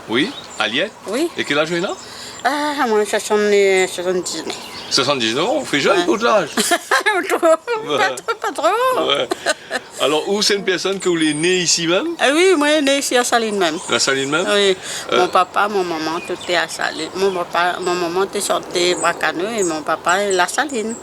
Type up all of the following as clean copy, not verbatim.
Oui, Aliette. Oui. Et quel âge vous avez là? Ah, moi, 79. 79 ans, on fait jeune pour l'âge. Pas trop. Ouais. Alors, où c'est une personne que vous êtes née ici même? Ah oui, moi, je suis né ici à Saline même. La Saline même? Oui, mon papa, mon maman, tout est à Saline. Mon maman était sorti Bracano et mon papa est à Saline.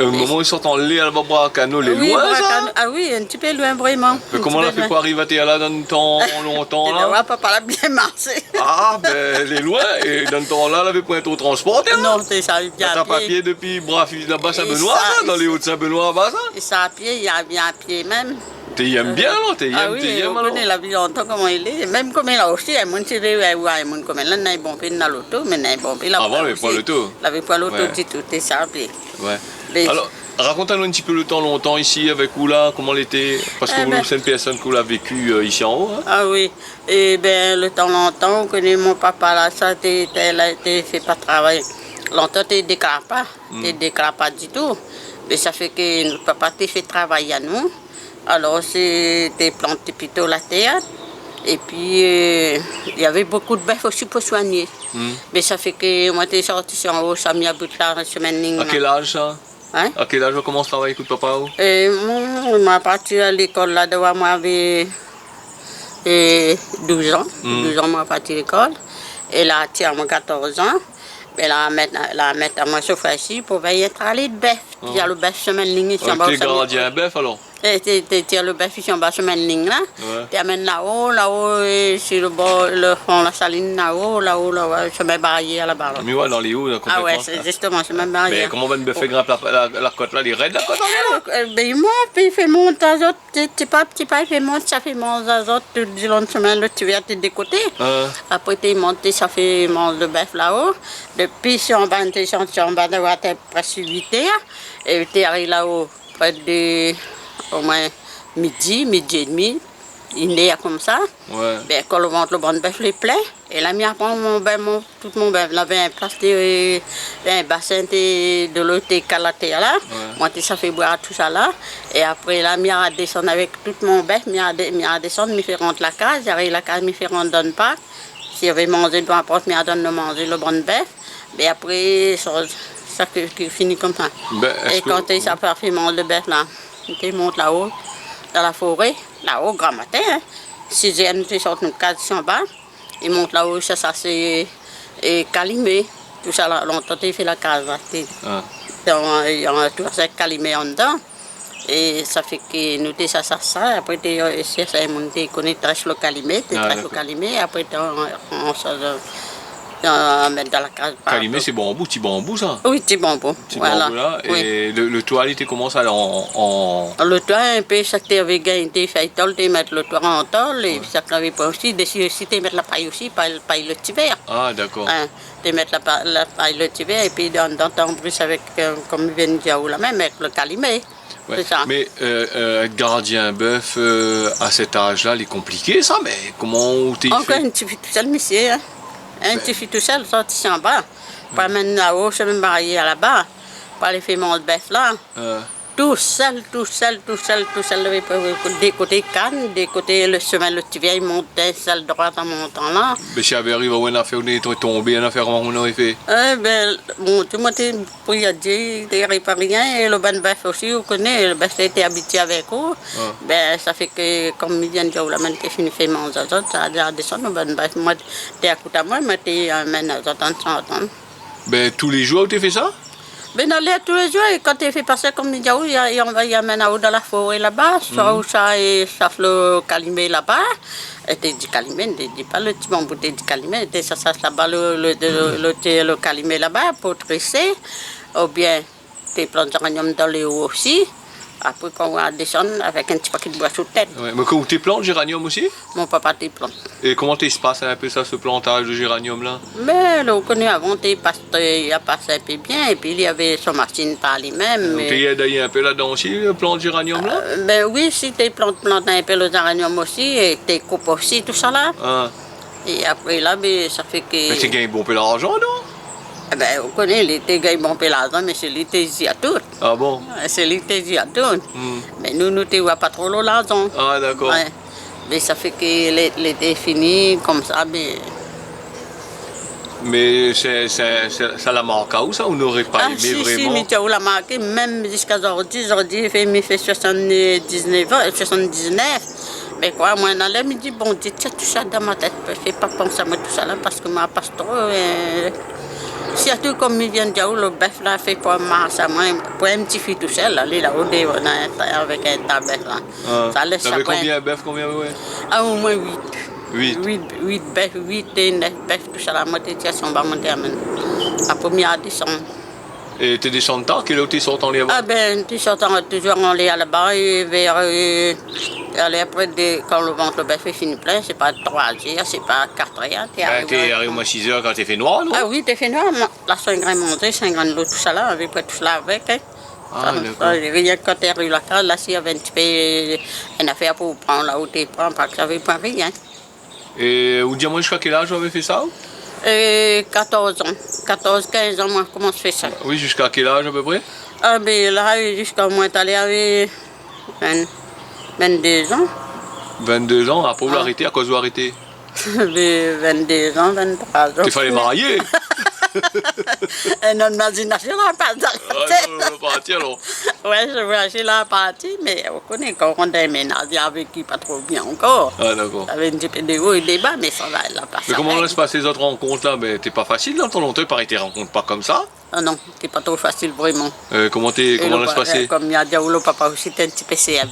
Au moment où ils sont en lait à Bracano, les Oui, loin Bracano, ça? ah oui, un petit peu loin vraiment. Mais comment on a fait pour arriver à là dans le temps longtemps là? Ouais, papa l'a bien marché. Ah, ben, les loin. Et dans le temps là, elle avait point trop transporté. Non, c'est ça, il y a T'as à pas pied. pied depuis là-bas Saint-Benoît, ça, là, dans les Hauts-de-Saint-Benoît là-bas, ça? Et ça à pied, il y a bien à pied même. T'es aimes bien, là? T'es Ah aimes, oui, t'es aimes, on alors? connaît la vie longtemps comment il est. Même comme il a aussi, il y a mon tiré, il y a mon comme il a bon pied dans l'auto, mais il a bon pied là. Avant, il avait pas l'auto. Il avait pas l'auto, Ouais. tout est ça à pied. Ouais. Les- Alors, raconte-nous un petit peu le temps longtemps ici avec vous là, comment l'été, parce que Eh vous, ben- c'est une personne que vous l'avez vécu ici en haut. Hein? Ah oui, et bien le temps longtemps, on connaît mon papa là, ça elle a été fait pas travail. Longtemps, tu ne déclares pas, tu ne déclares pas du tout. Mais ça fait que notre papa t'a fait travailler à nous. Alors, c'est des plantes plutôt la terre. Et puis, il y avait beaucoup de bœufs aussi pour soigner. Mais ça fait que moi, je suis sorti sur en haut, ça m'a mis à bout de la semaine. À quel âge ça? Hein? À quel âge on commence à travailler avec le papa? Ou? Et moi, je suis parti à l'école là, devant moi, j'avais 12 ans. 12 ans, moi, je suis parti à l'école. Et là, tiens, moi, 14 ans. Et là, mettre à moi, ce fois-ci, pour veiller à travailler de bœuf. Il y a le bœuf semaine ligne ici en bas. T'es gardien à bœuf alors? Et tu as le bœuf ici en bas, semaine ligne là. Ouais. Tu amènes là-haut, sur le bord, le fond, la saline là-haut, je mets barrière là-bas. Là. Mais ouais, dans les hauts, là, Ah complètement. ouais, c'est justement, je mets Mais barrière. comment on bœuf fait grimper la côte là? Les raids la côte là? Ben, il monte, puis il fait monter les autres, petit pas, il fait monter, ça fait monter les autres, tout du long de semaine, le tu viens de des côtés. Après, tu montes, ça fait monter le bœuf là-haut. Depuis, si on va en bas, d'avoir presque 8 heures, et tu arrives là-haut, près de, au moins, midi et demi, il est comme ça. Ouais. Ben, quand le ventre, le bon bœuf est plein, et là, il prend tout mon bœuf, là, un place un bassin de l'eau, de calaté là. Moi, ça fait boire tout ça là. Et après, là, il a descendu avec tout mon bœuf, il a descendu, il fait rentrer la case, j'arrive la case, il fait rentrer dans le parc. S'il avait mangé devant la porte, il a donné de manger le bon bœuf. Mais après, ça finit comme ça. Ben, Et quand ça fait manger le bœuf là, il monte là-haut, dans la forêt, là-haut, grand matin, hein. 6 heures, nous sortons de case en bas. Il monte là-haut, ça c'est calimé. Tout ça, là, longtemps, il fait la case. Là. Il y a tout ça calimé en dedans. Et ça fait que nous, ça. Après, ça connaît le calimé, le calimé. Après, on met dans la case. Calimé, c'est bambou, petit bambou ça? Oui, petit bambou. Petit Voilà. bambou là. Oui. Et le toit, il était comment ça en... Le toit, un peu, ça que tu avais gagné, fait tol, tu mettre le toit en tol, et ça que tu avais pas aussi, si tu mettre la paille aussi, paille le tiver. Ah, d'accord. Hein, tu mettre la paille le tiver, et puis dans ton brise avec, comme vient de dire, la même, avec le calimé. Ouais. C'est ça. Mais être gardien bœuf à cet âge-là, il est compliqué ça, mais comment t'es Encore fait? un petit fille tout seul, monsieur. Hein? Un petit fille tout seul, sorti en bas. Pas même là-haut, je me marier là-bas. Pas aller faire mon bœuf là. Tout seul, des côtés Cannes, des côtés le chemin, le petit vieil montait, seul droit en montant là. Mais si avait arrivé à une affaire, on est tombé, une affaire, comment on aurait fait? Ben, bon, tout le monde était pour y dire, il n'y avait pas rien, et le bon bœuf aussi, vous connaissez, le bœuf était habitué avec eux. Ben, ça fait que, comme il vient de dire, la main était fini, fait manger, ça a déjà descendu, le bon bœuf. Moi, t'es à côté de moi, mais t'es amène à attendre. Ben, tous les jours, tu fais ça? Ben, dans l'air tous les jours, et quand tu fais passer comme il dit, on va y amener dans la forêt là-bas, soit où ça et ça fait le calimé là-bas. Et tu dis calimé, tu dis pas le petit bambou, tu dis calimé, ça là-bas le calimé là-bas pour tresser, ou bien tu prends un ragnon dans les hauts aussi, Après, quand on va descendre avec un petit paquet de bois sous tête, Ouais. Mais quand tu plantes géranium aussi? mon papa t'y plante. Et comment se passe un peu ça, ce plantage de géranium là? Mais là, on connaît avant, il a passé un peu bien, et puis il y avait son machine par lui-même. Donc tu aidé un peu là-dedans aussi, le plant de géranium là? Ben oui, si tu plantes un peu le géranium aussi, et tu coupes aussi, tout ça là. Ah. Et après là, ben, ça fait que. Mais tu gagnes bon peu d'argent, non? Ben, on connaît l'été, gagne bon peu l'argent, mais c'est l'été ici à tout. Ah bon? C'est l'été ici à tout. Hmm. Mais nous, nous, tu vois pas trop l'argent. Ah d'accord. Ouais. Mais ça fait que l'été est fini, comme ça, mais. Mais ça la manque à où ça? On n'aurait pas aimé si, vraiment? mais tu as la marqué, même jusqu'à aujourd'hui, il fait 79 ans, 79. Mais quoi, moi, dans l'air, je me dis, bon Dieu, tu as tout ça dans ma tête, je ne fais pas penser à moi tout ça là, parce que ma passe trop. Surtout comme il vient de dire, le bœuf là fait pas masse à moi, pour un petit fille tout seul, aller là-haut, avec un tabet là. Ah. Ça laisse ça. T'avais combien bœuf, combien ouais? Ah, au moins 8. 8. 8 bœufs, 8 et 9 bœufs, tout ça, la moitié de on va monter à la première descente. Et t'es descendu tard, quelle heure t'es sorti en là-bas? Ah ben, tu sors toujours en lait là-bas et vers. Aller après, quand le ventre le bœuf est fini plein, c'est pas 3 heures, c'est pas 4 heures. T'es arrivé au moins 6 heures quand t'es fait noir, non? Ah oui, t'es fait noir. Là, 5 grains montés, 5 grains de l'eau, tout ça là, avec tout ça avec. Hein. Ah, d'accord. Rien que quand t'es arrivé là, s'il y avait un petit peu une affaire pour prendre là où t'es prends, parce que ça avait pas rien. Et vous dites moi jusqu'à quel âge vous avez fait ça? 14 ans. 14, 15 ans, moi, comment je fais ça? Oui, jusqu'à quel âge à peu près? Ah ben là, jusqu'à moi, t'allais avec 22 ans. 22 ans, après vous Ah. l'arrêtez, à cause vous arrêtez? 22 ans, 23 ans. Il fallait marier! Notre imagination n'a pas Ah d'arrêté. non, on va partir alors. Ouais, je voulais acheter la partie, mais on connaît quand on déménage avec qui pas trop bien encore. Ah d'accord. Ça avait un petit peu de haut et des bas, mais ça va, elle a pas Mais ça. comment se passent les autres rencontres là? Ben, t'es pas facile dans ton longtemps, pareil, t'es rencontres pas comme ça. Ah non, c'est pas trop facile vraiment. Comment ça se passait? Comme il y a dit, le papa aussi, t'es un petit peu CAB.